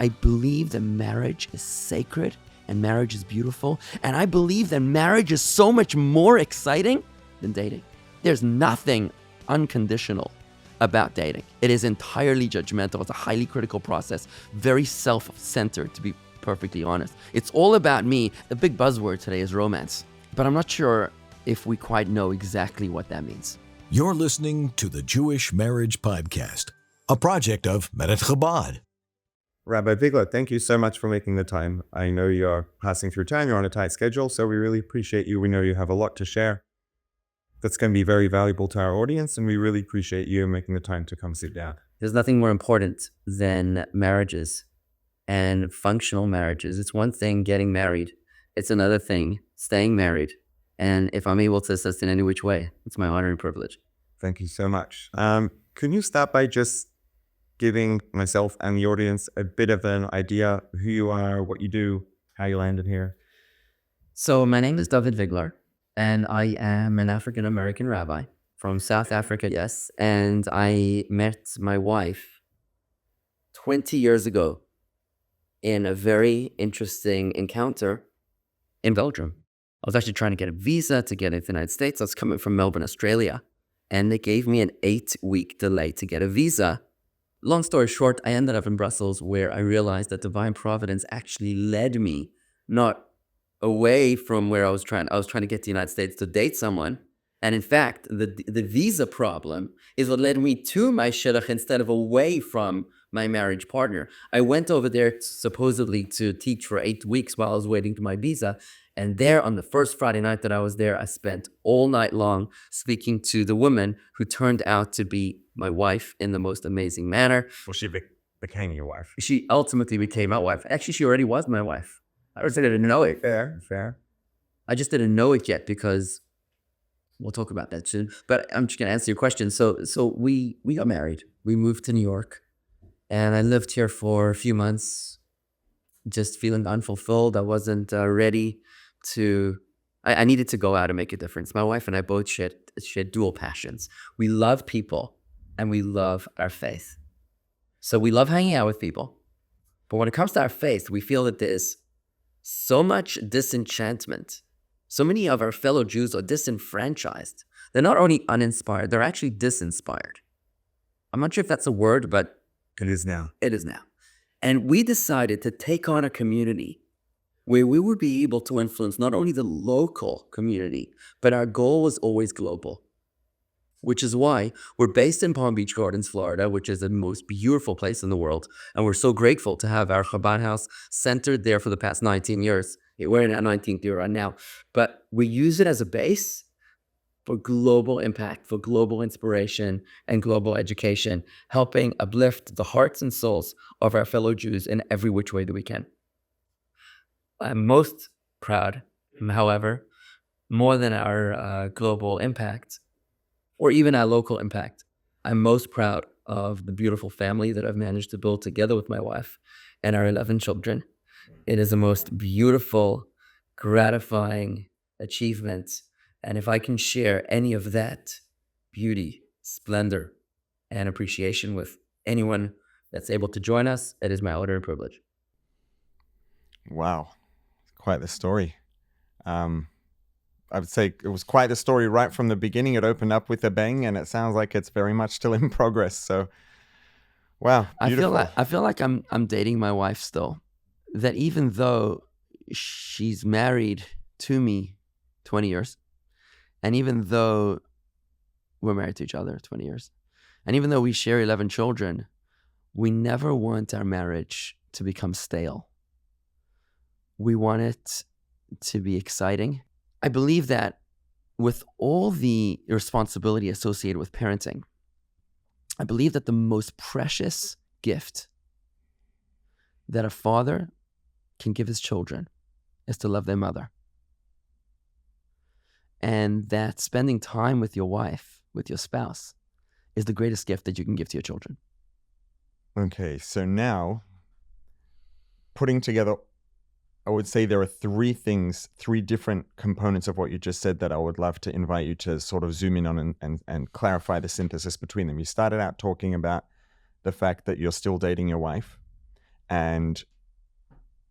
I believe that marriage is sacred and marriage is beautiful. And I believe that marriage is so much more exciting than dating. There's nothing unconditional about dating. It is entirely judgmental. It's a highly critical process, very self-centered, to be perfectly honest. It's all about me. The big buzzword today is romance, but I'm not sure if we quite know exactly what that means. You're listening to the Jewish Marriage Podcast, a project of Menet Chabad. Rabbi Vigler, thank you so much for making the time. I know you're passing through time, you're on a tight schedule, so we really appreciate you. We know you have a lot to share that's going to be very valuable to our audience, and we really appreciate you making the time to come sit down. There's nothing more important than marriages and functional marriages. It's one thing getting married. It's another thing staying married. And if I'm able to assist in any which way, it's my honor and privilege. Thank you so much. Can you start by just giving myself and the audience a bit of an idea of who you are, what you do, how you landed here? So my name is Dovid Vigler, and I am an African-American rabbi from South Africa, yes. And I met my wife 20 years ago in a very interesting encounter in Belgium. I was actually trying to get a visa to get into the United States. I was coming from Melbourne, Australia, and they gave me an 8-week delay to get a visa. Long story short, I ended up in Brussels, where I realized that divine providence actually led me not away from where I was trying to get to the United States to date someone. And in fact, the visa problem is what led me to my shidduch instead of away from my marriage partner. I went over there supposedly to teach for 8 weeks while I was waiting for my visa. And there, on the first Friday night that I was there, I spent all night long speaking to the woman who turned out to be my wife in the most amazing manner. Well, she became your wife. She ultimately became my wife. Actually, she already was my wife. I just didn't know it. Fair. I just didn't know it yet because we'll talk about that soon. But I'm just going to answer your question. So we got married. We moved to New York, and I lived here for a few months, just feeling unfulfilled. I wasn't ready to. I needed to go out and make a difference. My wife and I both shared dual passions. We love people, and we love our faith. So we love hanging out with people. But when it comes to our faith, we feel that there's so much disenchantment. So many of our fellow Jews are disenfranchised. They're not only uninspired, they're actually disinspired. I'm not sure if that's a word, but it is now. It is now. And we decided to take on a community where we would be able to influence not only the local community, but our goal was always global. Which is why we're based in Palm Beach Gardens, Florida, which is the most beautiful place in the world. And we're so grateful to have our Chabad house centered there for the past 19 years. We're in our 19th year right now. But we use it as a base for global impact, for global inspiration and global education, helping uplift the hearts and souls of our fellow Jews in every which way that we can. I'm most proud, however, more than our global impact, or even our local impact, I'm most proud of the beautiful family that I've managed to build together with my wife and our 11 children. It is the most beautiful, gratifying achievement. And if I can share any of that beauty, splendor, and appreciation with anyone that's able to join us, it is my honor and privilege. Wow. Quite the story. I would say it was quite the story right from the beginning. It opened up with a bang, and it sounds like it's very much still in progress. So, wow, beautiful. I feel like I'm dating my wife still. That even though she's married to me 20 years, and even though we're married to each other 20 years, and even though we share 11 children, we never want our marriage to become stale. We want it to be exciting. I believe that with all the responsibility associated with parenting, I believe that the most precious gift that a father can give his children is to love their mother. And that spending time with your wife, with your spouse, is the greatest gift that you can give to your children. Okay, so now, putting together, I would say there are three different components of what you just said that I would love to invite you to sort of zoom in on and clarify the synthesis between them. You started out talking about the fact that you're still dating your wife, and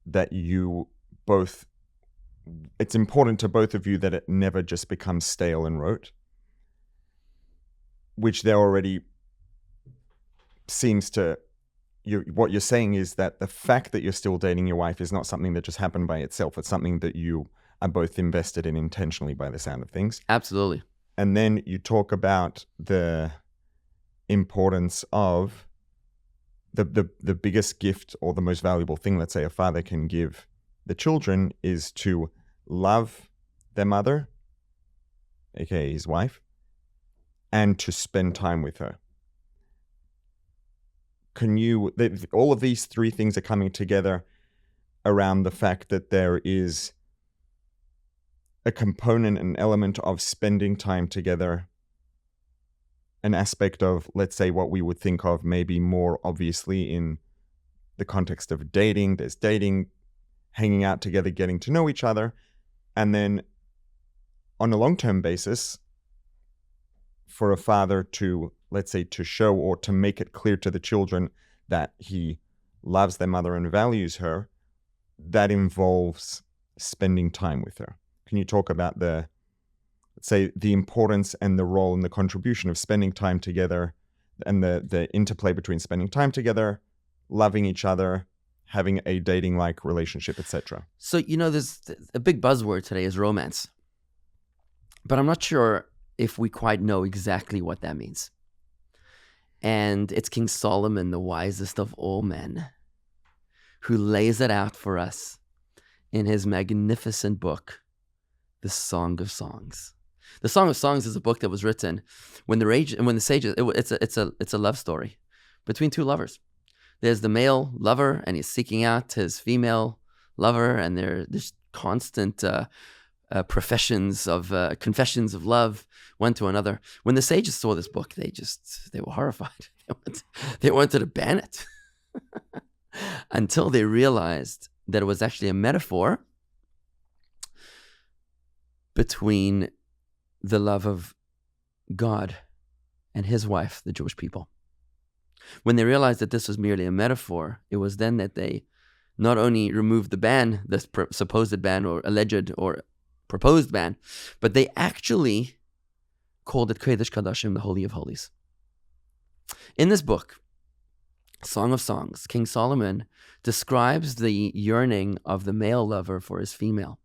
that you both, it's important to both of you that it never just becomes stale and rote, which there already seems to, what you're saying is that the fact that you're still dating your wife is not something that just happened by itself. It's something that you are both invested in intentionally, by the sound of things. Absolutely. And then you talk about the importance of the biggest gift, or the most valuable thing, let's say, a father can give the children, is to love their mother, aka his wife, and to spend time with her. All of these three things are coming together around the fact that there is a component, an element of spending time together, an aspect of, let's say, what we would think of maybe more obviously in the context of dating. There's dating, hanging out together, getting to know each other. And then on a long-term basis, for a father to, let's say, to show or to make it clear to the children that he loves their mother and values her, that involves spending time with her. Can you talk about let's say, the importance and the role and the contribution of spending time together, and the interplay between spending time together, loving each other, having a dating-like relationship, etc.? So, there's a big buzzword today is romance. But I'm not sure if we quite know exactly what that means. And it's King Solomon, the wisest of all men, who lays it out for us in his magnificent book, The Song of Songs. The Song of Songs is a book that was written when the sages. It's a love story between two lovers. There's the male lover, and he's seeking out his female lover, and there's constant confessions of love one to another. When the sages saw this book, they were horrified. They wanted to ban it until they realized that it was actually a metaphor between the love of God and his wife, the Jewish people. When they realized that this was merely a metaphor, it was then that they not only removed the ban, the supposed ban or alleged or proposed ban, but they actually called it Kodesh Kadashim, the Holy of Holies. In this book, Song of Songs, King Solomon describes the yearning of the male lover for his female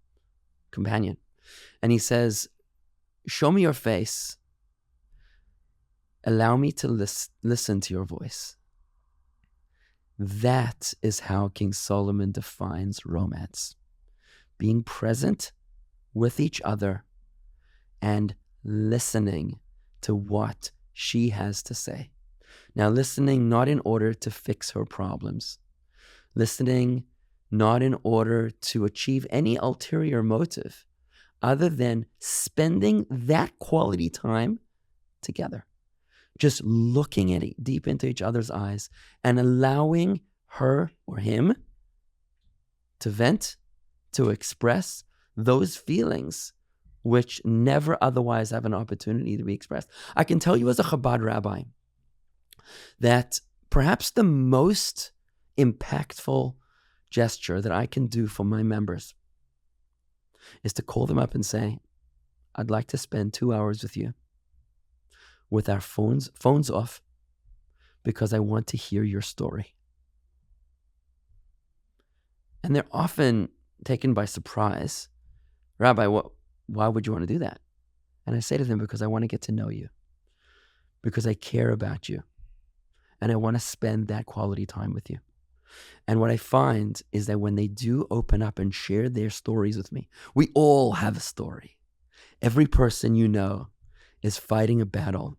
companion. And he says, show me your face. Allow me to listen to your voice. That is how King Solomon defines romance. Being present with each other and listening to what she has to say. Now, listening not in order to fix her problems. Listening not in order to achieve any ulterior motive other than spending that quality time together. Just looking at it deep into each other's eyes and allowing her or him to vent, to express those feelings which never otherwise have an opportunity to be expressed. I can tell you as a Chabad rabbi that perhaps the most impactful gesture that I can do for my members is to call them up and say, I'd like to spend 2 hours with you with our phones off because I want to hear your story. And they're often taken by surprise. Rabbi, why would you want to do that? And I say to them, because I want to get to know you, because I care about you, and I want to spend that quality time with you. And what I find is that when they do open up and share their stories with me, we all have a story. Every person you know is fighting a battle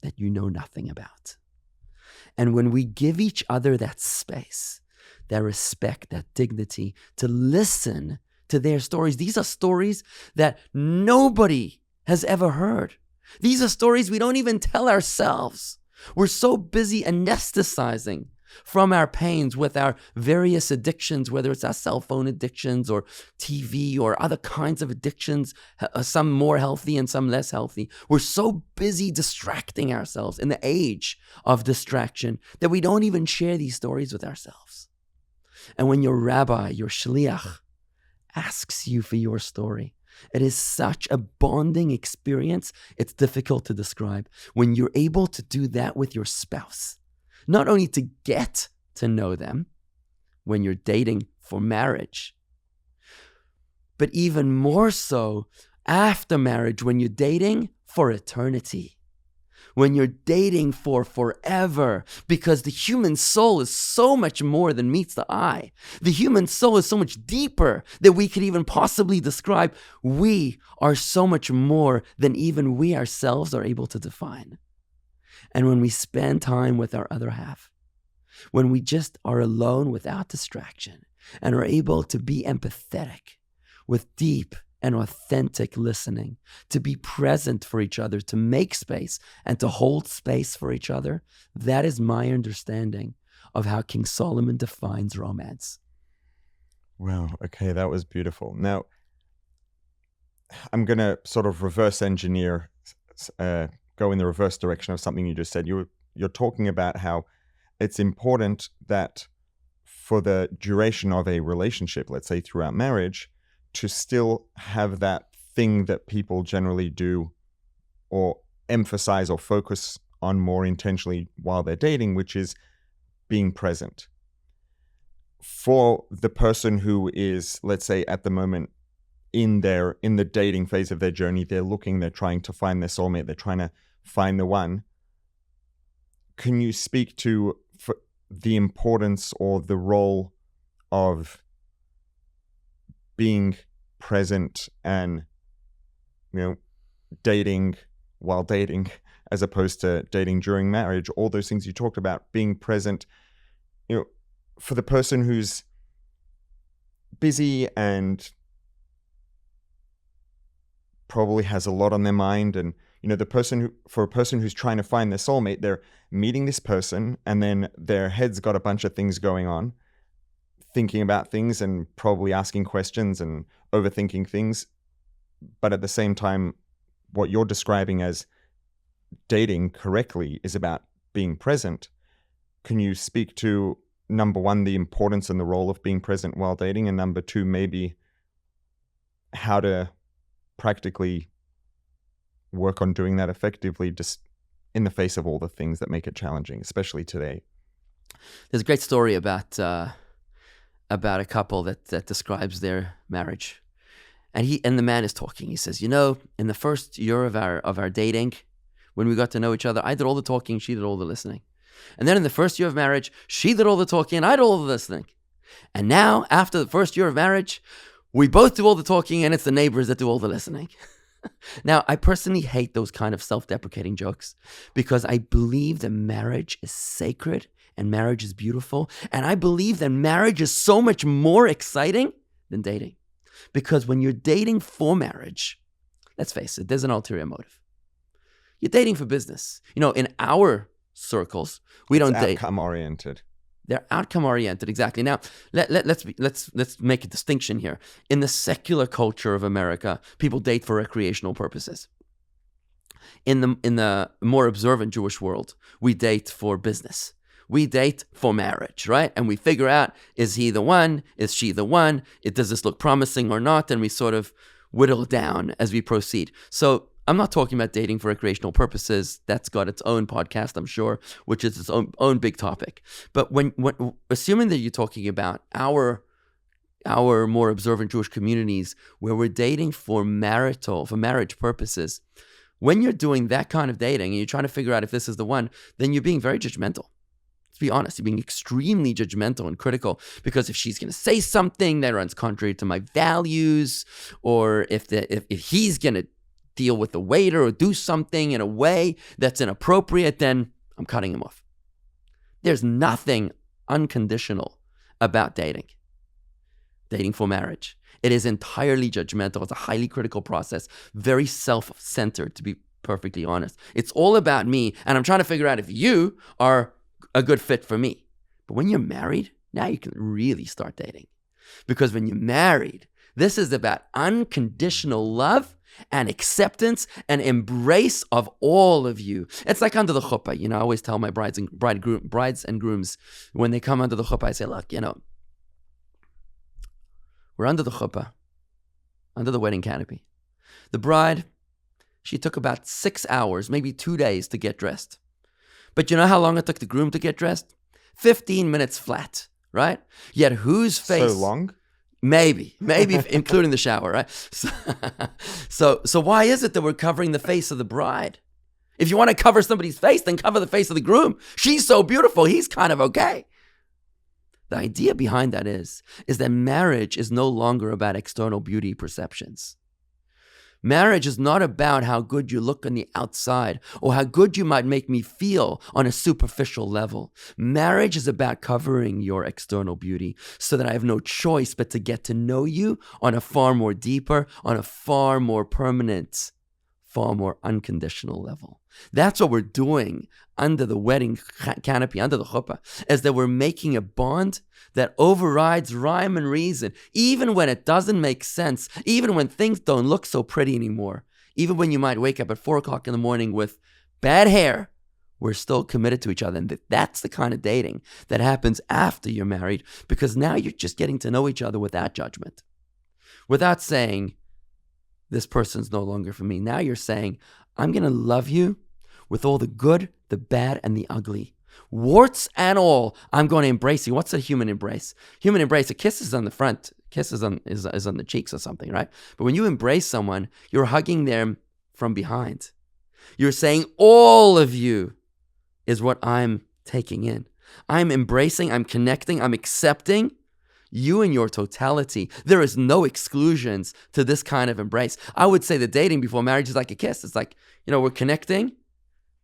that you know nothing about. And when we give each other that space, that respect, that dignity, to listen to their stories, these are stories that nobody has ever heard. These are stories we don't even tell ourselves. We're so busy anesthetizing from our pains with our various addictions, whether it's our cell phone addictions or TV or other kinds of addictions, some more healthy and some less healthy. We're so busy distracting ourselves in the age of distraction that we don't even share these stories with ourselves. And when your rabbi, your shliach, asks you for your story, it is such a bonding experience, it's difficult to describe. When you're able to do that with your spouse, not only to get to know them when you're dating for marriage, but even more so after marriage when you're dating for eternity, when you're dating for forever, because the human soul is so much more than meets the eye. The human soul is so much deeper than we could even possibly describe. We are so much more than even we ourselves are able to define. And when we spend time with our other half, when we just are alone without distraction and are able to be empathetic with deep and authentic listening, to be present for each other, to make space and to hold space for each other, that is my understanding of how King Solomon defines romance. Wow. Okay, that was beautiful. Now, I'm going to sort of reverse engineer, go in the reverse direction of something you just said. You're talking about how it's important that for the duration of a relationship, let's say throughout marriage, to still have that thing that people generally do or emphasize or focus on more intentionally while they're dating, which is being present. For the person who is, let's say, at the moment in the dating phase of their journey, they're trying to find their soulmate, they're trying to find the one. Can you speak to the importance or the role of being present and, dating while dating, as opposed to dating during marriage, all those things you talked about, being present, for the person who's busy and probably has a lot on their mind, and for a person who's trying to find their soulmate, they're meeting this person and then their head's got a bunch of things going on, thinking about things and probably asking questions and overthinking things. But at the same time, what you're describing as dating correctly is about being present. Can you speak to, number one, the importance and the role of being present while dating, and number two, maybe how to practically work on doing that effectively, just in the face of all the things that make it challenging, especially today? There's a great story about a couple that describes their marriage, and the man is talking. He says, in the first year of our dating, when we got to know each other, I did all the talking, she did all the listening. And then in the first year of marriage, she did all the talking and I did all the listening. And now, after the first year of marriage, we both do all the talking and it's the neighbors that do all the listening. Now, I personally hate those kind of self-deprecating jokes because I believe that marriage is sacred and marriage is beautiful. And I believe that marriage is so much more exciting than dating. Because when you're dating for marriage, let's face it, there's an ulterior motive. You're dating for business. In our circles, we don't date. Outcome oriented. They're outcome oriented, exactly. Now, let's make a distinction here. In the secular culture of America, people date for recreational purposes. In the more observant Jewish world, we date for business. We date for marriage, right? And we figure out, is he the one? Is she the one? Does this look promising or not? And we sort of whittle down as we proceed. So I'm not talking about dating for recreational purposes. That's got its own podcast, I'm sure, which is its own big topic. But when assuming that you're talking about our more observant Jewish communities where we're dating for marriage purposes, when you're doing that kind of dating and you're trying to figure out if this is the one, then you're being very judgmental. Let's be honest, you're being extremely judgmental and critical, because if she's going to say something that runs contrary to my values, or if he's going to deal with the waiter or do something in a way that's inappropriate, then I'm cutting him off. There's nothing unconditional about dating for marriage. It is entirely judgmental. It's a highly critical process, very self-centered, to be perfectly honest. It's all about me, and I'm trying to figure out if you are a good fit for me. But when you're married, now you can really start dating. Because when you're married, this is about unconditional love and acceptance and embrace of all of you. It's like under the chuppah. I always tell my brides and grooms when they come under the chuppah, I say, look, We're under the chuppah, under the wedding canopy. The bride, she took about 6 hours, maybe 2 days to get dressed. But you know how long it took the groom to get dressed? 15 minutes flat, right? Yet whose face? So long? Maybe including the shower, right? So why is it that we're covering the face of the bride? If you want to cover somebody's face, then cover the face of the groom. She's so beautiful, he's kind of okay. The idea behind that is that marriage is no longer about external beauty perceptions. Marriage is not about how good you look on the outside or how good you might make me feel on a superficial level. Marriage is about covering your external beauty so that I have no choice but to get to know you on a far more deeper, on a far more permanent, far more unconditional level. That's what we're doing under the wedding canopy, under the chuppah, is that we're making a bond that overrides rhyme and reason, even when it doesn't make sense, even when things don't look so pretty anymore, even when you might wake up at 4 o'clock in the morning with bad hair, we're still committed to each other. And that's the kind of dating that happens after you're married, because now you're just getting to know each other without judgment, without saying, this person's no longer for me. Now you're saying, I'm going to love you with all the good, the bad, and the ugly. Warts and all, I'm going to embrace you. What's a human embrace? Human embrace, a kiss is on the front. Kiss is on the cheeks or something, right? But when you embrace someone, you're hugging them from behind. You're saying, all of you is what I'm taking in. I'm embracing, I'm connecting, I'm accepting you in your totality. There is no exclusions to this kind of embrace. I would say that dating before marriage is like a kiss. It's like, we're connecting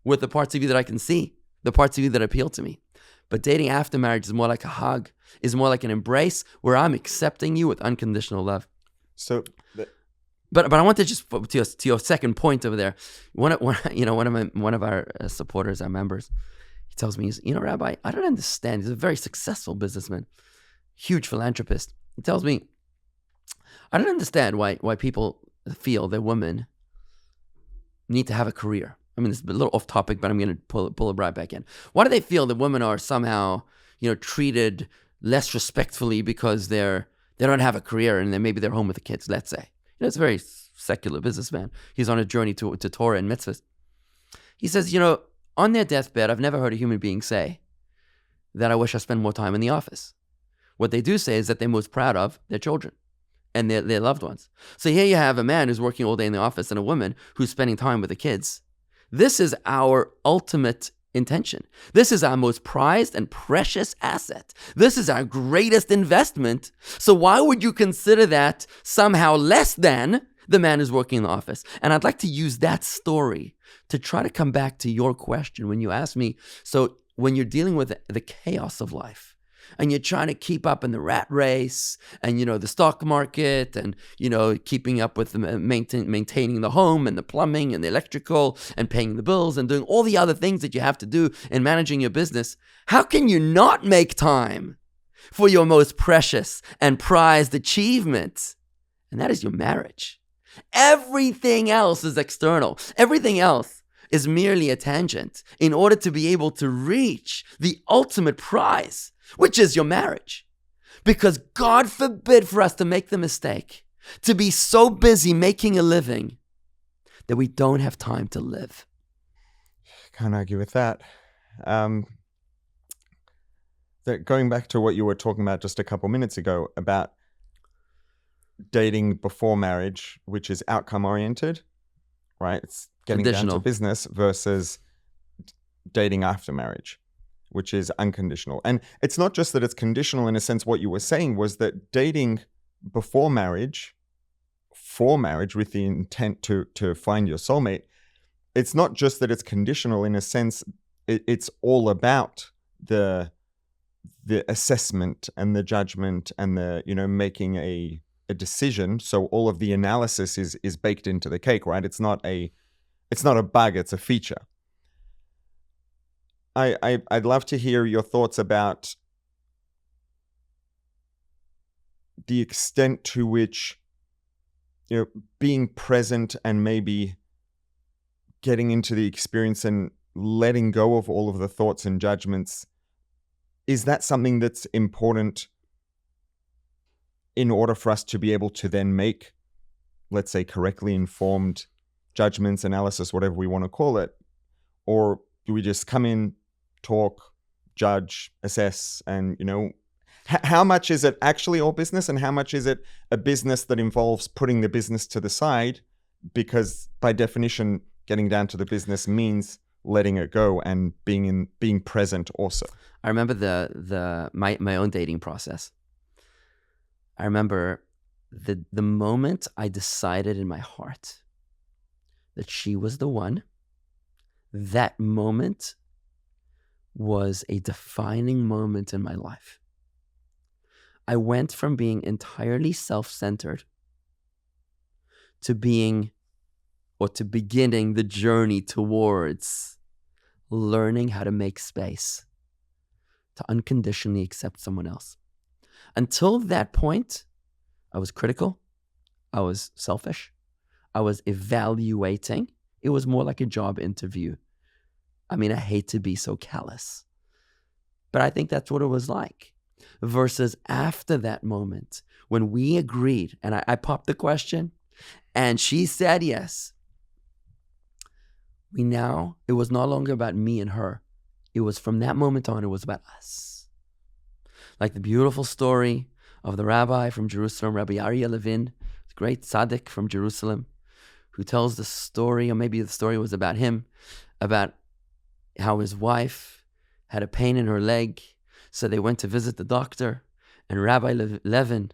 with the parts of you that I can see, the parts of you that appeal to me. But dating after marriage is more like a hug, is more like an embrace where I'm accepting you with unconditional love. So, but I want to just to your second point over there. One of our supporters, our members, he tells me, Rabbi, I don't understand. He's a very successful businessman, huge philanthropist. He tells me, I don't understand why people feel that women need to have a career. I mean, it's a little off topic, but I'm going to pull it right back in. Why do they feel that women are somehow, treated less respectfully because they don't have a career and then maybe they're home with the kids, let's say. It's a very secular businessman. He's on a journey to Torah and mitzvahs. He says, on their deathbed, I've never heard a human being say that I wish I spent more time in the office. What they do say is that they're most proud of their children and their loved ones. So here you have a man who's working all day in the office and a woman who's spending time with the kids. This is our ultimate intention. This is our most prized and precious asset. This is our greatest investment. So why would you consider that somehow less than the man who's working in the office? And I'd like to use that story to try to come back to your question when you ask me, so when you're dealing with the chaos of life, and you're trying to keep up in the rat race and, the stock market and, keeping up with maintaining the home and the plumbing and the electrical and paying the bills and doing all the other things that you have to do in managing your business, how can you not make time for your most precious and prized achievement? And that is your marriage. Everything else is external. Everything else is merely a tangent in order to be able to reach the ultimate prize, which is your marriage. Because God forbid for us to make the mistake to be so busy making a living that we don't have time to live. Can't argue with that. Going back to what you were talking about just a couple minutes ago about dating before marriage, which is outcome oriented, right? It's getting down to business, versus dating after marriage, which is unconditional. And it's not just that it's conditional in a sense. What you were saying was that dating before marriage, for marriage, with the intent to find your soulmate, it's not just that it's conditional in a sense. It's all about the assessment and the judgment and the, making a decision. So all of the analysis is baked into the cake, right? It's not a bug, it's a feature. I'd love to hear your thoughts about the extent to which, being present and maybe getting into the experience and letting go of all of the thoughts and judgments, is that something that's important in order for us to be able to then make, let's say, correctly informed judgments, analysis, whatever we want to call it? Or do we just come in, talk, judge, assess, and, how much is it actually all business, and how much is it a business that involves putting the business to the side? Because by definition, getting down to the business means letting it go and being present also. I remember my own dating process. I remember the moment I decided in my heart that she was the one. That moment was a defining moment in my life. I went from being entirely self-centered to beginning the journey towards learning how to make space to unconditionally accept someone else. Until that point, I was critical. I was selfish. I was evaluating. It was more like a job interview. I mean, I hate to be so callous, but I think that's what it was like. Versus after that moment, when we agreed, and I popped the question, and she said yes, it was no longer about me and her. It was from that moment on, it was about us. Like the beautiful story of the rabbi from Jerusalem, Rabbi Aryeh Levin, the great tzaddik from Jerusalem, who tells the story, or maybe the story was about him, about how his wife had a pain in her leg. So they went to visit the doctor, and Rabbi Levin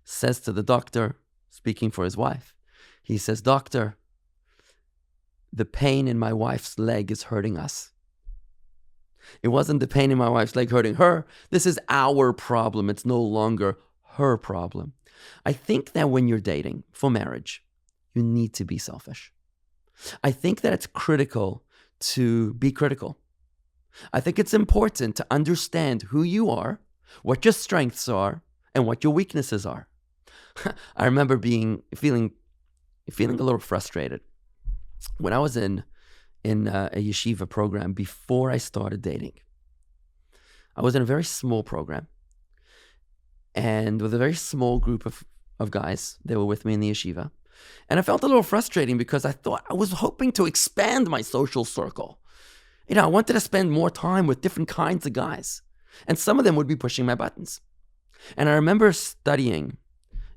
says to the doctor, speaking for his wife, he says, "Doctor, the pain in my wife's leg is hurting us. It wasn't the pain in my wife's leg hurting her. This is our problem. It's no longer her problem." I think that when you're dating for marriage, you need to be selfish. I think that it's critical to be critical. I think it's important to understand who you are, what your strengths are, and what your weaknesses are. I remember feeling a little frustrated when I was in a yeshiva program before I started dating. I was in a very small program, and with a very small group of guys. They were with me in the yeshiva. And I felt a little frustrating because I was hoping to expand my social circle. I wanted to spend more time with different kinds of guys. And some of them would be pushing my buttons. And I remember studying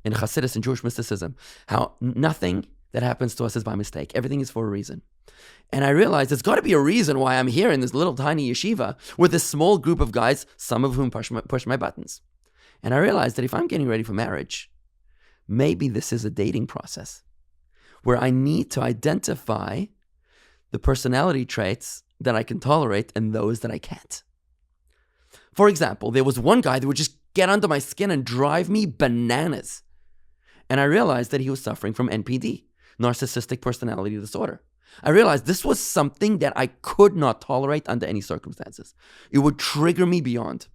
in Hasidus and Jewish mysticism how nothing that happens to us is by mistake. Everything is for a reason. And I realized there's got to be a reason why I'm here in this little tiny yeshiva with this small group of guys, some of whom push my buttons. And I realized that if I'm getting ready for marriage, maybe this is a dating process where I need to identify the personality traits that I can tolerate and those that I can't. For example, there was one guy that would just get under my skin and drive me bananas. And I realized that he was suffering from NPD, narcissistic personality disorder. I realized this was something that I could not tolerate under any circumstances. It would trigger me beyond.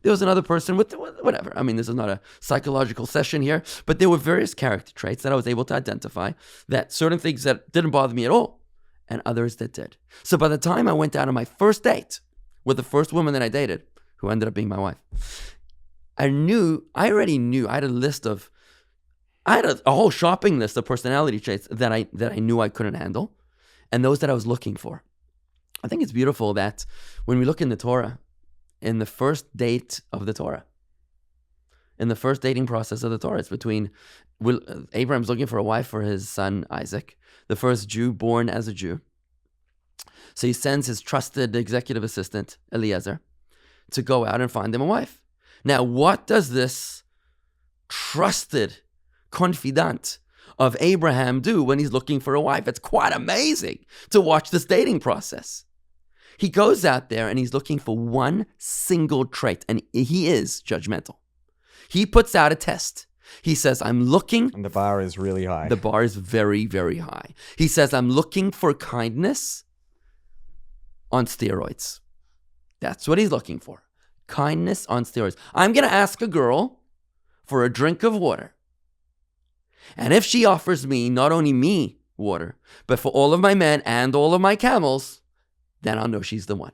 There was another person with whatever. I mean, this is not a psychological session here, but there were various character traits that I was able to identify, that certain things that didn't bother me at all and others that did. So by the time I went out on my first date with the first woman that I dated, who ended up being my wife, I already knew, I had a whole shopping list of personality traits that I knew I couldn't handle and those that I was looking for. I think it's beautiful that when we look in the Torah, in the first date of the Torah, in the first dating process of the Torah, it's between Abraham's looking for a wife for his son Isaac, the first Jew born as a Jew. So he sends his trusted executive assistant, Eliezer, to go out and find him a wife. Now, what does this trusted confidant of Abraham do when he's looking for a wife? It's quite amazing to watch this dating process. He goes out there and he's looking for one single trait, and he is judgmental. He puts out a test. He says, I'm looking... And the bar is really high. The bar is very, very high. He says, I'm looking for kindness on steroids. That's what he's looking for. Kindness on steroids. I'm going to ask a girl for a drink of water. And if she offers me, not only me water, but for all of my men and all of my camels, then I'll know she's the one.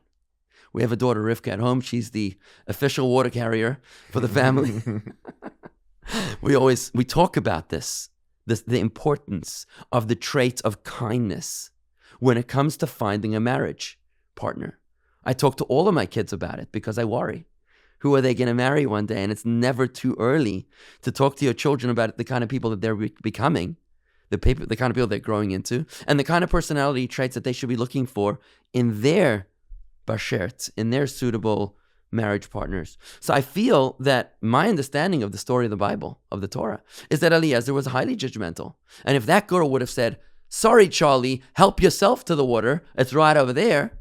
We have a daughter, Rivka, at home. She's the official water carrier for the family. we talk about the importance of the traits of kindness when it comes to finding a marriage partner. I talk to all of my kids about it because I worry. Who are they going to marry one day? And it's never too early to talk to your children about the kind of people that they're becoming, the kind of people they're growing into, and the kind of personality traits that they should be looking for in their bashert, in their suitable marriage partners. So I feel that my understanding of the story of the Bible, of the Torah, is that Eliezer was highly judgmental. And if that girl would have said, "Sorry, Charlie, help yourself to the water, it's right over there,"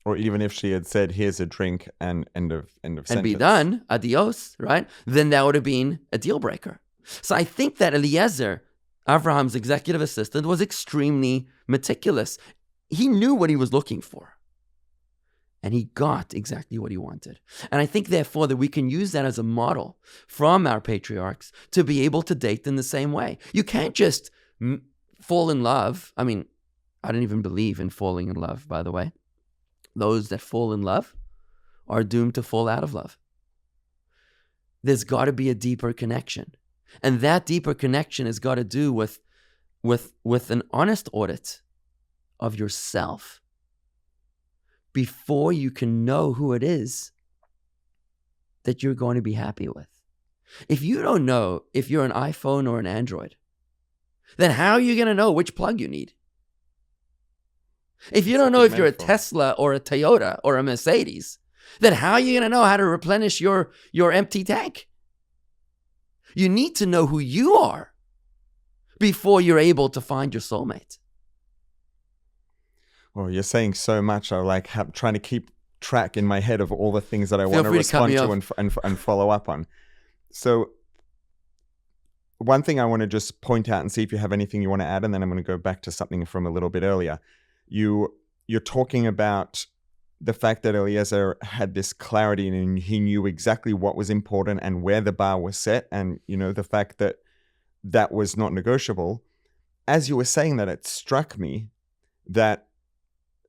or even if she had said, "Here's a drink," and end of sentence. And be done, adios, right? Then that would have been a deal breaker. So I think that Eliezer, Abraham's executive assistant, was extremely meticulous. He knew what he was looking for. And he got exactly what he wanted. And I think, therefore, that we can use that as a model from our patriarchs to be able to date in the same way. You can't just fall in love. I mean, I don't even believe in falling in love, by the way. Those that fall in love are doomed to fall out of love. There's got to be a deeper connection. And that deeper connection has got to do with an honest audit of yourself before you can know who it is that you're going to be happy with. If you don't know if you're an iPhone or an Android, then how are you going to know which plug you need? If you don't know if you're a Tesla or a Toyota or a Mercedes, then how are you going to know how to replenish your empty tank? You need to know who you are before you're able to find your soulmate. Well, you're saying so much. I like trying to keep track in my head of all the things that I want to respond to and follow up on. So one thing I want to just point out and see if you have anything you want to add, and then I'm going to go back to something from a little bit earlier. You're talking about the fact that Eliezer had this clarity and he knew exactly what was important and where the bar was set, and the fact that that was not negotiable. As you were saying that, it struck me that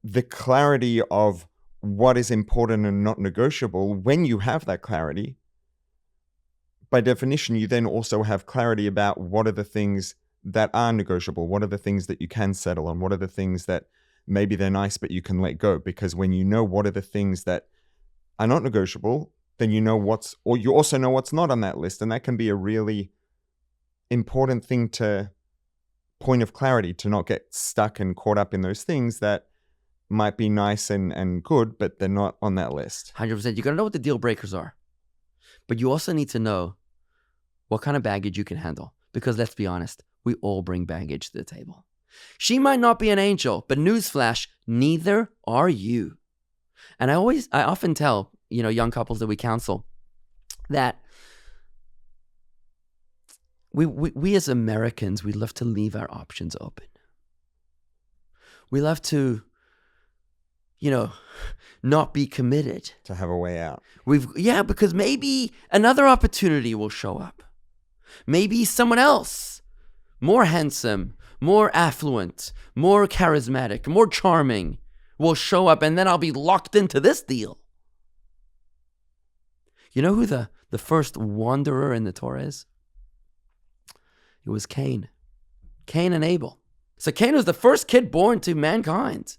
the clarity of what is important and not negotiable, when you have that clarity, by definition, you then also have clarity about what are the things that are negotiable, what are the things that you can settle on, what are the things that maybe they're nice but you can let go. Because when you know what are the things that are not negotiable, then you also know what's not on that list. And that can be a really important thing point of clarity, to not get stuck and caught up in those things that might be nice and good, but they're not on that list. 100%. You got to know what the deal breakers are. But you also need to know what kind of baggage you can handle. Because let's be honest, we all bring baggage to the table. She might not be an angel, but newsflash, neither are you. And I often tell, young couples that we counsel that we as Americans, we love to leave our options open. We love to, not be committed. To have a way out. Because maybe another opportunity will show up. Maybe someone else, more handsome, more affluent, more charismatic, more charming, will show up, and then I'll be locked into this deal. You know who the first wanderer in the Torah is? It was Cain. Cain and Abel. So Cain was the first kid born to mankind.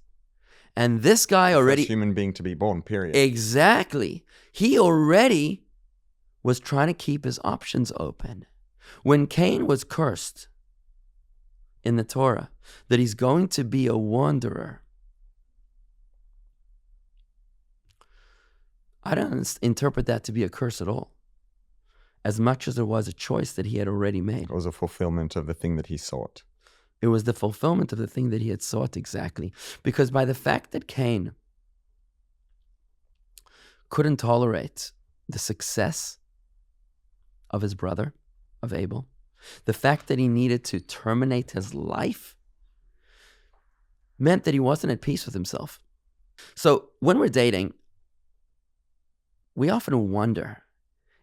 And this guy already... First human being to be born, period. Exactly. He already was trying to keep his options open. When Cain was cursed in the Torah that he's going to be a wanderer, I don't interpret that to be a curse at all, as much as there was a choice that he had already made. It was a fulfillment of the thing that he sought. It was the fulfillment of the thing that he had sought, exactly. Because by the fact that Cain couldn't tolerate the success of his brother, of Abel, the fact that he needed to terminate his life meant that he wasn't at peace with himself. So when we're dating, we often wonder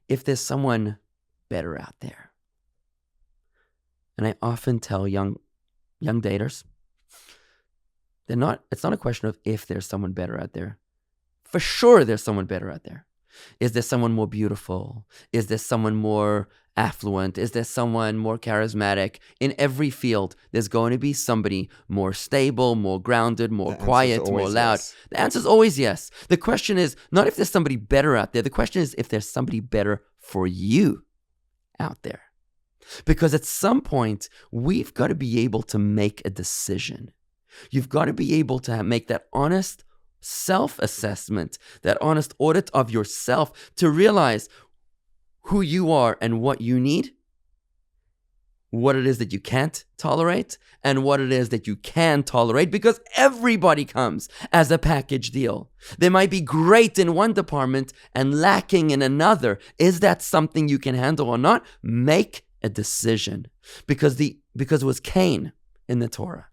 if there's someone better out there. And I often tell young daters, it's not a question of if there's someone better out there. For sure there's someone better out there. Is there someone more beautiful? Is there someone more affluent? Is there someone more charismatic? In every field, there's going to be somebody more stable, more grounded, more The answer's quiet, more always loud. yes. The answer is always yes. The question is not if there's somebody better out there. The question is if there's somebody better for you out there. Because at some point, we've got to be able to make a decision. You've got to be able to make that honest self-assessment, that honest audit of yourself to realize who you are and what you need, what it is that you can't tolerate, and what it is that you can tolerate, because everybody comes as a package deal. They might be great in one department and lacking in another. Is that something you can handle or not? Make a decision. Because it was Cain in the Torah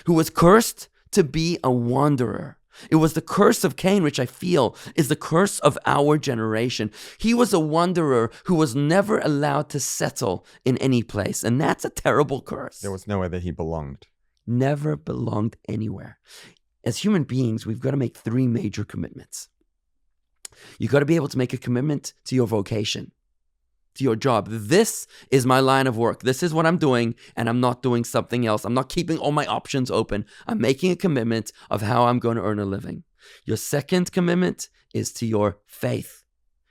who was cursed to be a wanderer. It was the curse of Cain, which I feel is the curse of our generation. He was a wanderer who was never allowed to settle in any place. And that's a terrible curse. There was nowhere that he belonged. Never belonged anywhere. As human beings, we've got to make 3 major commitments. You've got to be able to make a commitment to your vocation, to your job. This is my line of work. This is what I'm doing, and I'm not doing something else. I'm not keeping all my options open. I'm making a commitment of how I'm going to earn a living. Your second commitment is to your faith,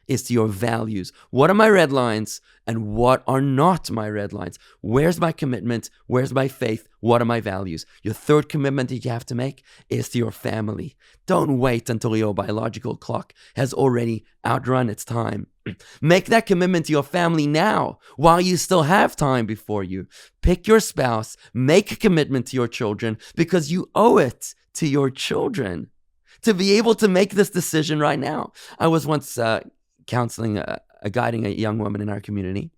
is to your values. What are my red lines and what are not my red lines? Where's my commitment? Where's my faith? What are my values? Your third commitment that you have to make is to your family. Don't wait until your biological clock has already outrun its time. Make that commitment to your family now while you still have time before you. Pick your spouse, make a commitment to your children because you owe it to your children to be able to make this decision right now. I was once counseling, guiding a young woman in our community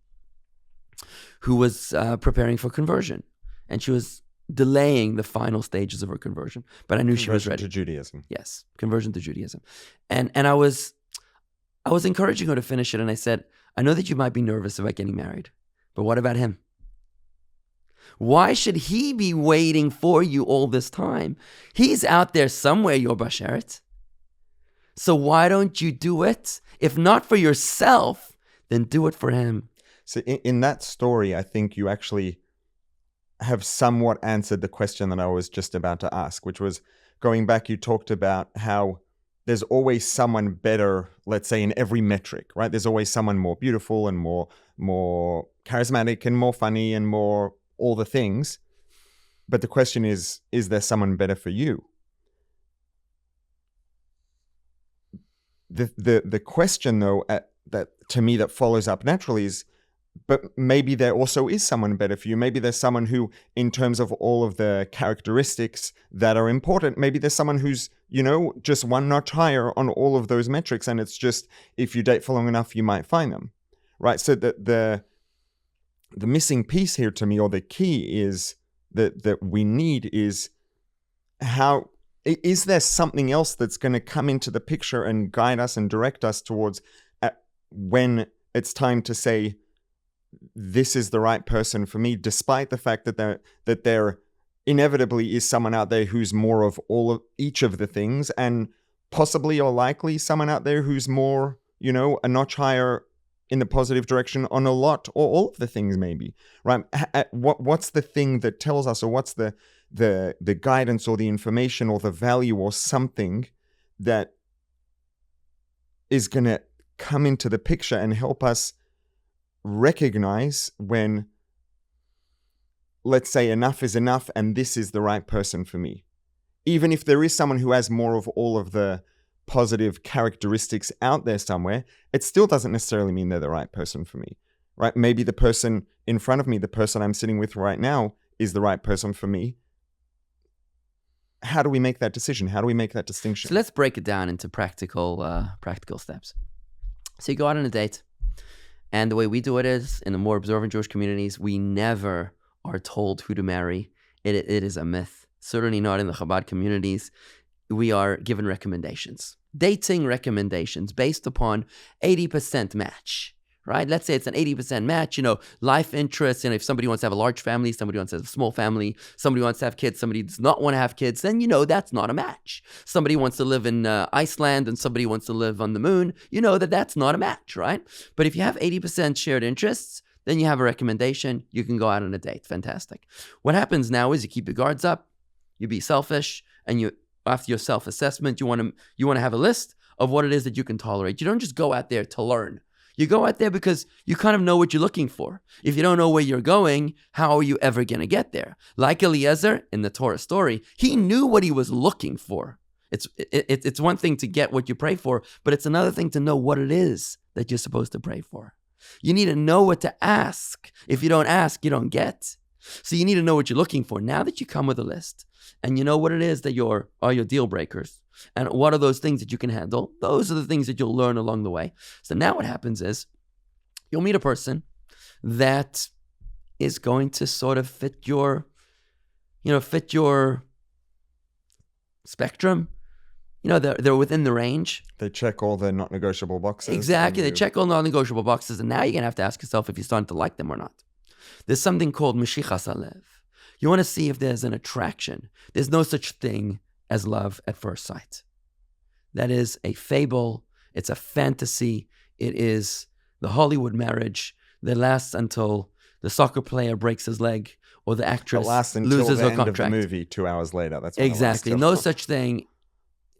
who was preparing for conversion, and she was delaying the final stages of her conversion, but I knew she was ready. Conversion to Judaism. Yes, conversion to Judaism. And I was encouraging her to finish it, and I said, I know that you might be nervous about getting married, but what about him? Why should he be waiting for you all this time? He's out there somewhere, your basheret. So why don't you do it? If not for yourself, then do it for him. So in that story, I think you actually have somewhat answered the question that I was just about to ask, which was going back, you talked about how there's always someone better, let's say, in every metric, right? There's always someone more beautiful and more charismatic and more funny and more all the things. But the question is there someone better for you? The question, though, that to me that follows up naturally is, but maybe there also is someone better for you. Maybe there's someone who, in terms of all of the characteristics that are important, maybe there's someone who's, just one notch higher on all of those metrics. And it's just, if you date for long enough, you might find them, right? So the missing piece here to me, or the key is that we need is how, is there something else that's going to come into the picture and guide us and direct us towards when it's time to say, this is the right person for me, despite the fact that there inevitably is someone out there who's more of each of the things, and possibly or likely someone out there who's more, a notch higher in the positive direction on a lot or all of the things, maybe, right? What's the thing that tells us, or what's the guidance or the information or the value or something that is going to come into the picture and help us recognize when, let's say, enough is enough and this is the right person for me? Even if there is someone who has more of all of the positive characteristics out there somewhere, it still doesn't necessarily mean they're the right person for me, right? Maybe the person in front of me, the person I'm sitting with right now, is the right person for me. How do we make that decision? How do we make that distinction? So let's break it down into practical steps. So you go out on a date, and the way we do it is, in the more observant Jewish communities, we never are told who to marry. It is a myth. Certainly not in the Chabad communities. We are given recommendations. Dating recommendations based upon 80% match, right? Let's say it's an 80% match, life interests. And if somebody wants to have a large family, somebody wants to have a small family, somebody wants to have kids, somebody does not want to have kids, then that's not a match. Somebody wants to live in Iceland and somebody wants to live on the moon, that's not a match, right? But if you have 80% shared interests, then you have a recommendation. You can go out on a date. Fantastic. What happens now is you keep your guards up, you be selfish, and after your self-assessment, you want to have a list of what it is that you can tolerate. You don't just go out there to learn. You go out there because you kind of know what you're looking for. If you don't know where you're going, how are you ever going to get there? Like Eliezer in the Torah story, he knew what he was looking for. It's one thing to get what you pray for, but it's another thing to know what it is that you're supposed to pray for. You need to know what to ask. If you don't ask, you don't get. So you need to know what you're looking for. Now that you come with a list and you know what it is that are your deal breakers and what are those things that you can handle, those are the things that you'll learn along the way. So now what happens is you'll meet a person that is going to sort of fit your spectrum. They're within the range. They check all the not negotiable boxes. Exactly. They check all non-negotiable boxes. And now you're going to have to ask yourself if you're starting to like them or not. There's something called Meshichas Halev. You want to see if there's an attraction. There's no such thing as love at first sight. That is a fable. It's a fantasy. It is the Hollywood marriage that lasts until the soccer player breaks his leg or the actress loses her contract. Of the movie 2 hours later. That's what exactly. No such thing.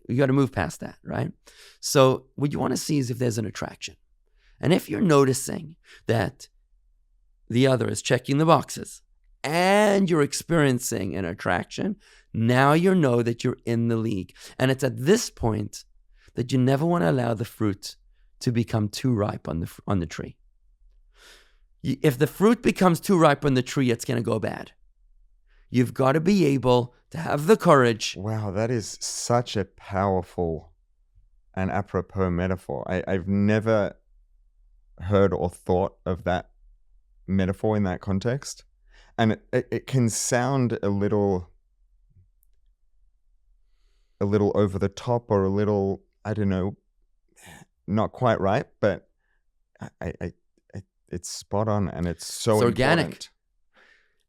You got to move past that, right? So what you want to see is if there's an attraction. And if you're noticing that the other is checking the boxes and you're experiencing an attraction, now you know that you're in the league. And it's at this point that you never want to allow the fruit to become too ripe on the tree. If the fruit becomes too ripe on the tree, it's going to go bad. You've got to be able to have the courage. Wow, that is such a powerful and apropos metaphor. I've never heard or thought of that metaphor in that context. And it can sound a little over the top or a little, I don't know, not quite right, but it's spot on and it's so it's organic. Important.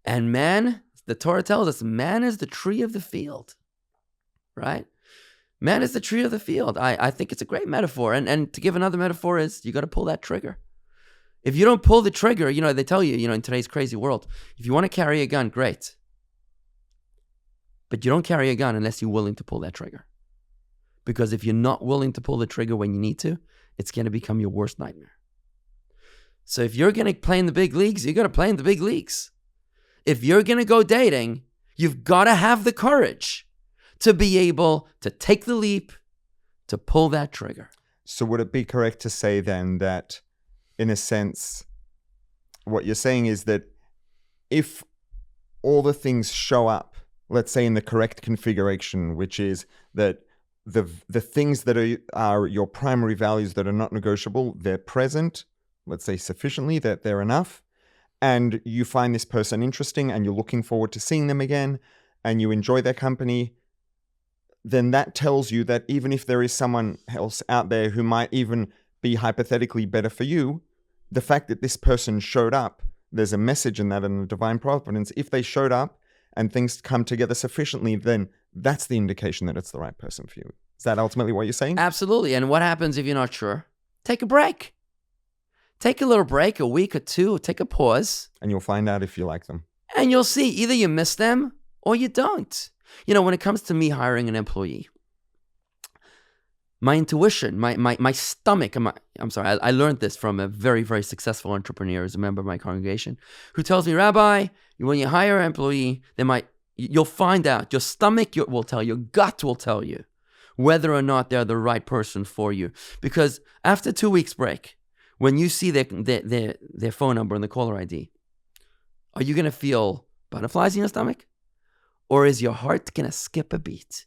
And man, the Torah tells us, man is the tree of the field, right? Man is the tree of the field. I think it's a great metaphor. And to give another metaphor is you got to pull that trigger. If you don't pull the trigger, they tell you, in today's crazy world, if you want to carry a gun, great. But you don't carry a gun unless you're willing to pull that trigger. Because if you're not willing to pull the trigger when you need to, it's going to become your worst nightmare. So if you're going to play in the big leagues, you got to play in the big leagues. If you're going to go dating, you've got to have the courage to be able to take the leap, to pull that trigger. So would it be correct to say then that, in a sense, what you're saying is that if all the things show up, let's say in the correct configuration, which is that the things that are your primary values that are not negotiable, they're present, let's say sufficiently, that they're enough, and you find this person interesting and you're looking forward to seeing them again and you enjoy their company, then that tells you that even if there is someone else out there who might even be hypothetically better for you, the fact that this person showed up, there's a message in that in the divine providence. If they showed up and things come together sufficiently, then that's the indication that it's the right person for you. Is that ultimately what you're saying? Absolutely. And what happens if you're not sure? Take a break. Take a little break, a week or two, take a pause. And you'll find out if you like them. And you'll see either you miss them or you don't. When it comes to me hiring an employee, my intuition, my stomach, I learned this from a very, very successful entrepreneur who's a member of my congregation, who tells me, Rabbi, when you hire an employee, you'll find out, your stomach will tell you, your gut will tell you whether or not they're the right person for you. Because after 2 weeks break, when you see their phone number and the caller ID, are you going to feel butterflies in your stomach? Or is your heart going to skip a beat?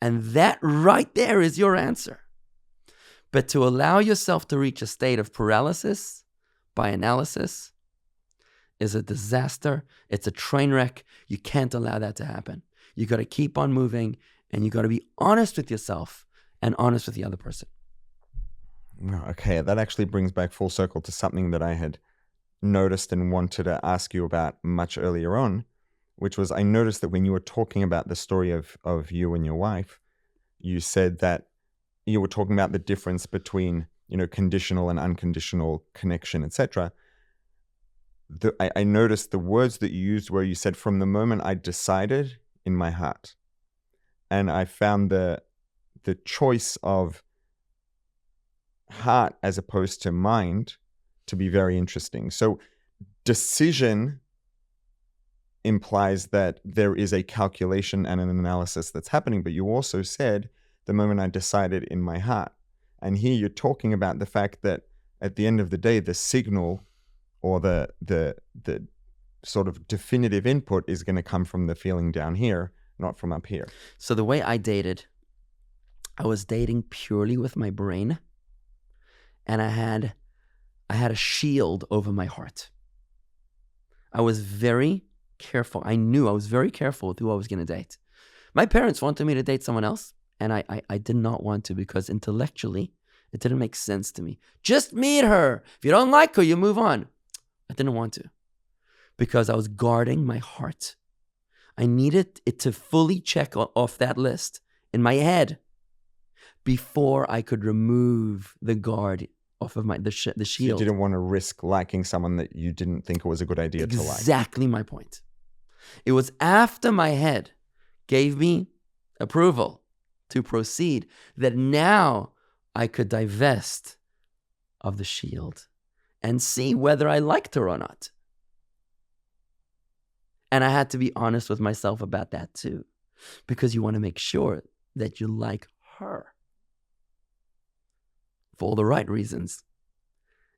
And that right there is your answer. But to allow yourself to reach a state of paralysis by analysis is a disaster. It's a train wreck. You can't allow that to happen. You got to keep on moving and you got to be honest with yourself and honest with the other person. Okay, that actually brings back full circle to something that I had noticed and wanted to ask you about much earlier on, which was I noticed that when you were talking about the story of you and your wife, you said that you were talking about the difference between, conditional and unconditional connection, etc. I noticed the words that you used where you said, from the moment I decided in my heart. And I found the choice of heart as opposed to mind to be very interesting. So decision implies that there is a calculation and an analysis that's happening, but you also said the moment I decided in my heart. And here you're talking about the fact that at the end of the day, the signal or the sort of definitive input is going to come from the feeling down here, not from up here. So the way I dated, I was dating purely with my brain, and I had a shield over my heart. I was very careful. I was very careful with who I was going to date. My parents wanted me to date someone else, and I did not want to because intellectually, it didn't make sense to me. Just meet her. If you don't like her, you move on. I didn't want to because I was guarding my heart. I needed it to fully check off that list in my head before I could remove the guard off of the shield. So you didn't want to risk liking someone that you didn't think it was a good idea to like. Exactly my point. It was after my head gave me approval to proceed that now I could divest of the shield and see whether I liked her or not. And I had to be honest with myself about that too, because you want to make sure that you like her for all the right reasons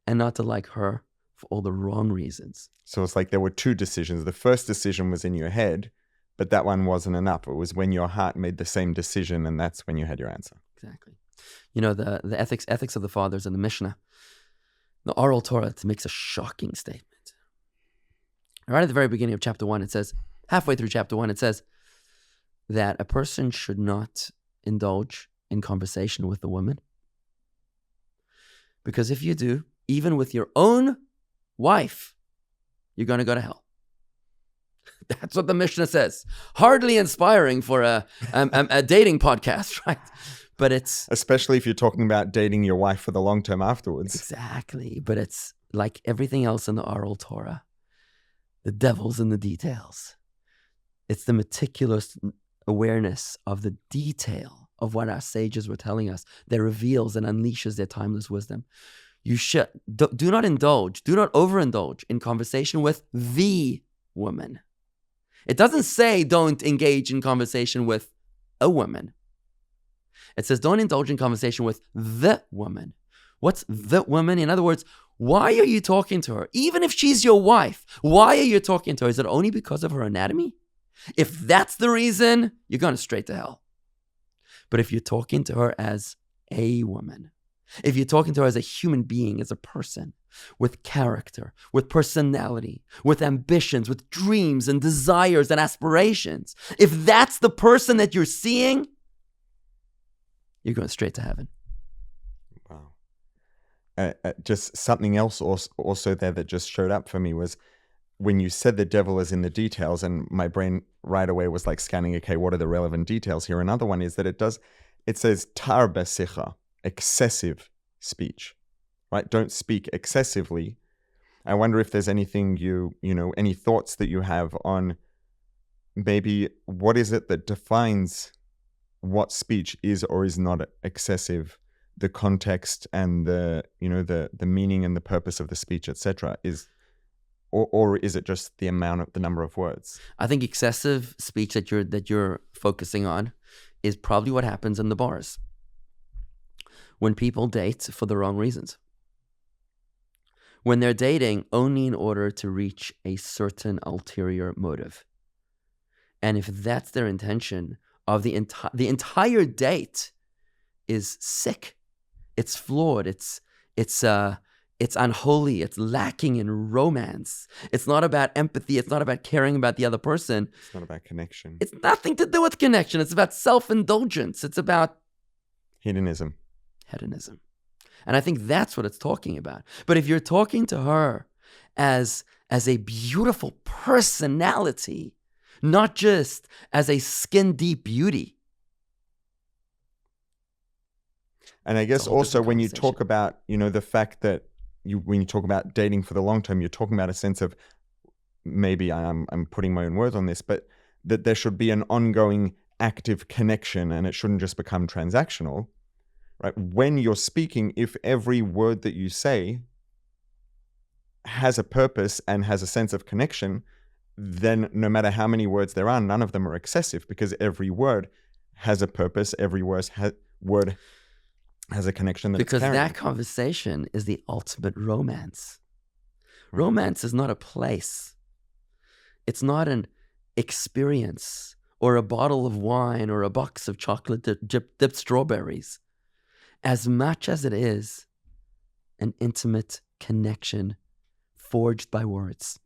and not to like her for all the wrong reasons. So it's like there were two decisions. The first decision was in your head, but that one wasn't enough. It was when your heart made the same decision, and that's when you had your answer. Exactly. The ethics of the fathers in the Mishnah, the oral Torah, it makes a shocking statement. Right at the very beginning of chapter 1, it says, halfway through chapter 1, it says that a person should not indulge in conversation with a woman. Because if you do, even with your own wife, you're going to go to hell. That's what the Mishnah says. Hardly inspiring for a dating podcast, right? But it's... Especially if you're talking about dating your wife for the long term afterwards. Exactly. But it's like everything else in the oral Torah. The devil's in the details. It's the meticulous awareness of the detail of what our sages were telling us that reveals and unleashes their timeless wisdom. You should do not overindulge in conversation with the woman. It doesn't say don't engage in conversation with a woman. It says don't indulge in conversation with the woman. What's the woman? In other words, why are you talking to her? Even if she's your wife, why are you talking to her? Is it only because of her anatomy? If that's the reason, you're going straight to hell. But if you're talking to her as a woman, if you're talking to her as a human being, as a person, with character, with personality, with ambitions, with dreams and desires and aspirations, if that's the person that you're seeing, you're going straight to heaven. Wow. Just something else also there that just showed up for me was when you said the devil is in the details, and my brain right away was like scanning, okay, what are the relevant details here? Another one is that it says tar besicha, excessive speech, right? Don't speak excessively. I wonder if there's anything any thoughts that you have on maybe what is it that defines what speech is or is not excessive, the context and the meaning and the purpose of the speech, etc. Or is it just the number of words? I think excessive speech that you're focusing on is probably what happens in the bars when people date for the wrong reasons. When they're dating only in order to reach a certain ulterior motive. And if that's their intention of the entire date is sick, it's flawed, it's unholy, it's lacking in romance. It's not about empathy, it's not about caring about the other person. It's not about connection. It's nothing to do with connection. It's about self-indulgence. It's about hedonism. And I think that's what it's talking about. But if you're talking to her as a beautiful personality, not just as a skin-deep beauty. And I guess also when you talk about, the fact that when you talk about dating for the long term, you're talking about a sense of, maybe I'm putting my own words on this, but that there should be an ongoing active connection and it shouldn't just become transactional, right? When you're speaking, if every word that you say has a purpose and has a sense of connection, then no matter how many words there are, none of them are excessive because every word has a purpose. Every word has a connection that because it's carrying. That conversation is the ultimate romance. Right. Romance is not a place. It's not an experience or a bottle of wine or a box of chocolate dipped strawberries, as much as it is an intimate connection forged by words.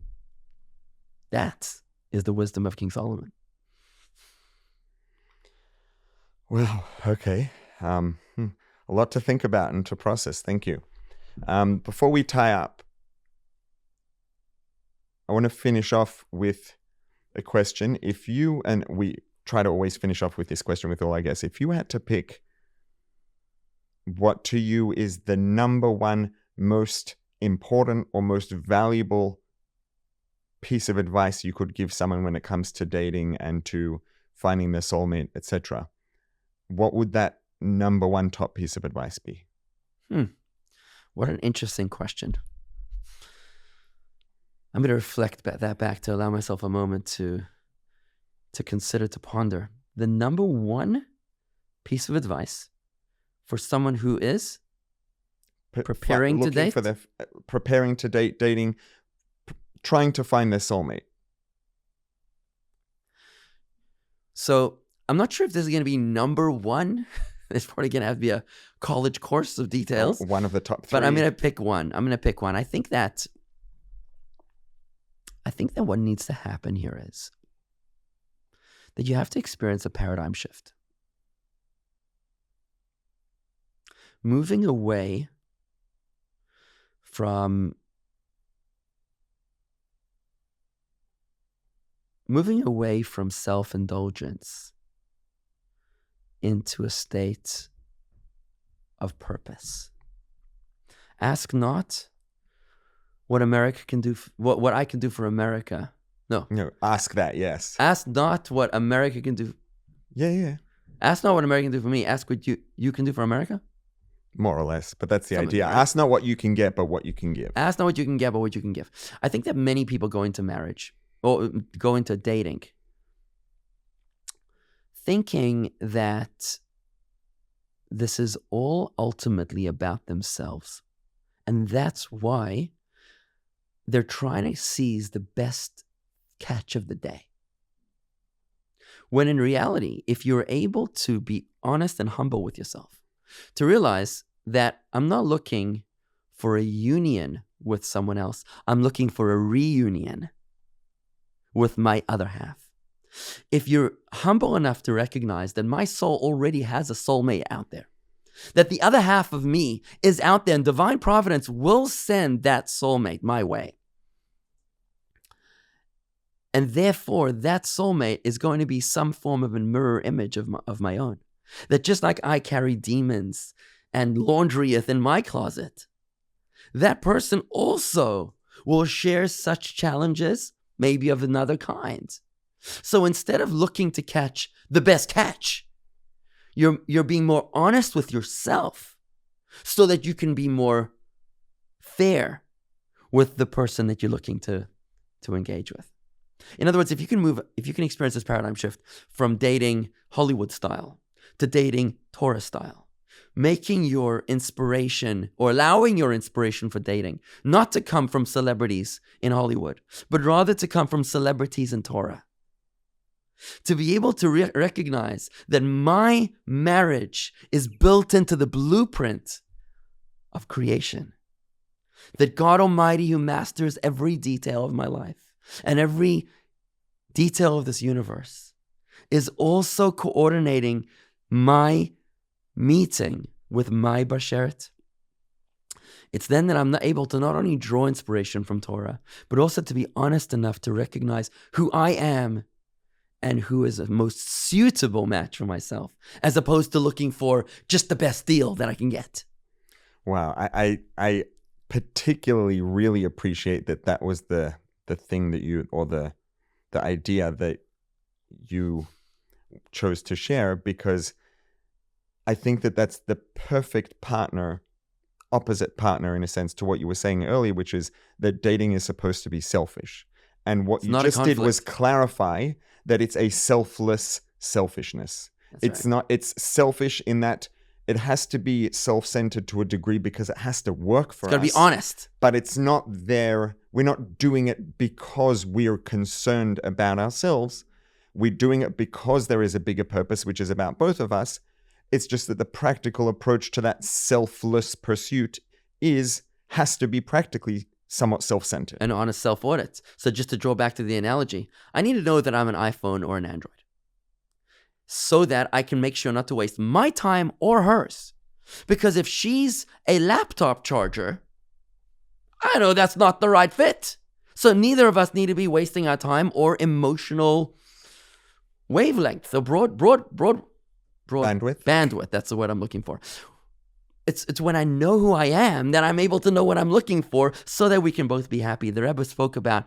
That is the wisdom of King Solomon. Well, okay. A lot to think about and to process. Thank you. Before we tie up, I want to finish off with a question. If you, and we try to always finish off with this question with all our guests, if you had to pick what to you is the number one most important or most valuable piece of advice you could give someone when it comes to dating and to finding their soulmate, etc., what would that number one top piece of advice be? What an interesting question. I'm going to reflect that back to allow myself a moment to consider, to ponder. The number one piece of advice for someone who is preparing to date, dating, trying to find their soulmate. So I'm not sure if this is going to be number one. It's probably going to have to be a college course of details. One of the top 3. But I'm going to pick one. I think that what needs to happen here is that you have to experience a paradigm shift. Moving away from self-indulgence into a state of purpose. Ask not what America can do, what I can do for America. No, ask that, yes. Ask not what America can do. Yeah. Ask not what America can do for me. Ask what you can do for America. More or less, but that's the idea. Right? Ask not what you can get, but what you can give. Ask not what you can get, but what you can give. I think that many people go into marriage or go into dating thinking that this is all ultimately about themselves. And that's why they're trying to seize the best catch of the day. When in reality, if you're able to be honest and humble with yourself, to realize that I'm not looking for a union with someone else, I'm looking for a reunion with my other half. If you're humble enough to recognize that my soul already has a soulmate out there, that the other half of me is out there and divine providence will send that soulmate my way. And therefore, that soulmate is going to be some form of a mirror image of my own. That just like I carry demons and laundryeth in my closet, that person also will share such challenges, maybe of another kind. So instead of looking to catch the best catch, you're being more honest with yourself so that you can be more fair with the person that you're looking to engage with. In other words, if you can experience this paradigm shift from dating Hollywood style to dating Torah style, making your inspiration or allowing your inspiration for dating not to come from celebrities in Hollywood, but rather to come from celebrities in Torah. To be able to recognize that my marriage is built into the blueprint of creation. That God Almighty, who masters every detail of my life and every detail of this universe, is also coordinating my meeting with my bashert, It's then that I'm not able to not only draw inspiration from Torah, but also to be honest enough to recognize who I am and who is a most suitable match for myself, as opposed to looking for just the best deal that I can get. Wow. I particularly really appreciate that was the thing that you, or the idea that you chose to share, because I think that that's the perfect opposite partner in a sense to what you were saying earlier, which is that dating is supposed to be selfish. And what you just did was clarify that it's a selfless selfishness. It's not, it's selfish in that it has to be self-centered to a degree because it has to work for us. It's got to be honest. But it's not there. We're not doing it because we're concerned about ourselves. We're doing it because there is a bigger purpose, which is about both of us. It's just that the practical approach to that selfless pursuit has to be practically somewhat self-centered. An honest self-audit. So just to draw back to the analogy, I need to know that I'm an iPhone or an Android so that I can make sure not to waste my time or hers. Because if she's a laptop charger, I know that's not the right fit. So neither of us need to be wasting our time or emotional wavelength, or broad bandwidth. That's the word I'm looking for. It's when I know who I am that I'm able to know what I'm looking for, so that we can both be happy. The Rebbe spoke about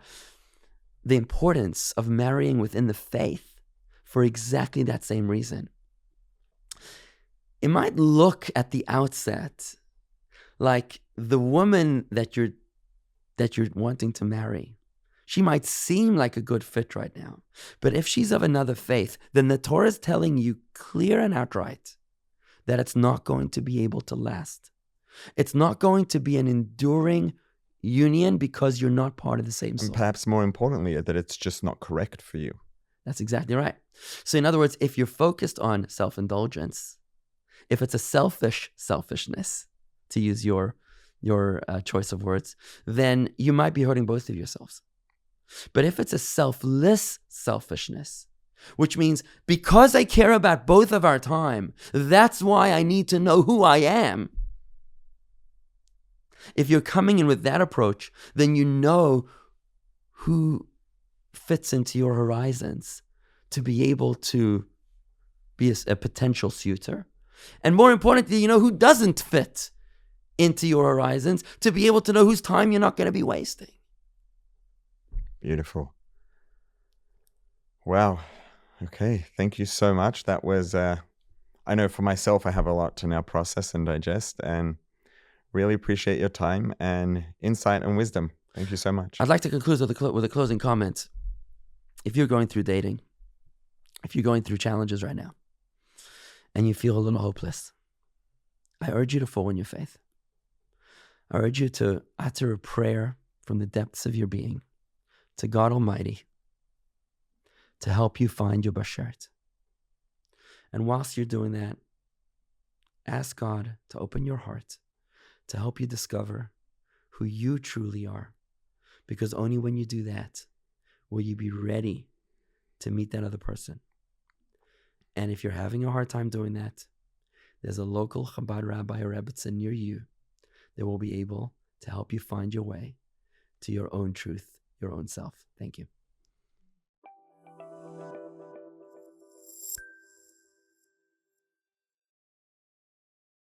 the importance of marrying within the faith for exactly that same reason. It might look at the outset like the woman that you're wanting to marry, she might seem like a good fit right now. But if she's of another faith, then the Torah is telling you clear and outright that it's not going to be able to last. It's not going to be an enduring union because you're not part of the same soul. And perhaps more importantly, that it's just not correct for you. That's exactly right. So in other words, if you're focused on self-indulgence, if it's a selfishness, to use your choice of words, then you might be hurting both of yourselves. But if it's a selfless selfishness, which means because I care about both of our time, that's why I need to know who I am. If you're coming in with that approach, then you know who fits into your horizons to be able to be a potential suitor. And more importantly, you know who doesn't fit into your horizons to be able to know whose time you're not going to be wasting. Beautiful. Wow. Okay. Thank you so much. That was, I know for myself, I have a lot to now process and digest, and really appreciate your time and insight and wisdom. Thank you so much. I'd like to conclude with a closing comment. If you're going through dating, if you're going through challenges right now, and you feel a little hopeless, I urge you to fall in your faith. I urge you to utter a prayer from the depths of your being to God Almighty to help you find your bashert. And whilst you're doing that, ask God to open your heart to help you discover who you truly are. Because only when you do that will you be ready to meet that other person. And if you're having a hard time doing that, there's a local Chabad rabbi or rebbetzin near you that will be able to help you find your way to your own truth, your own self. Thank you.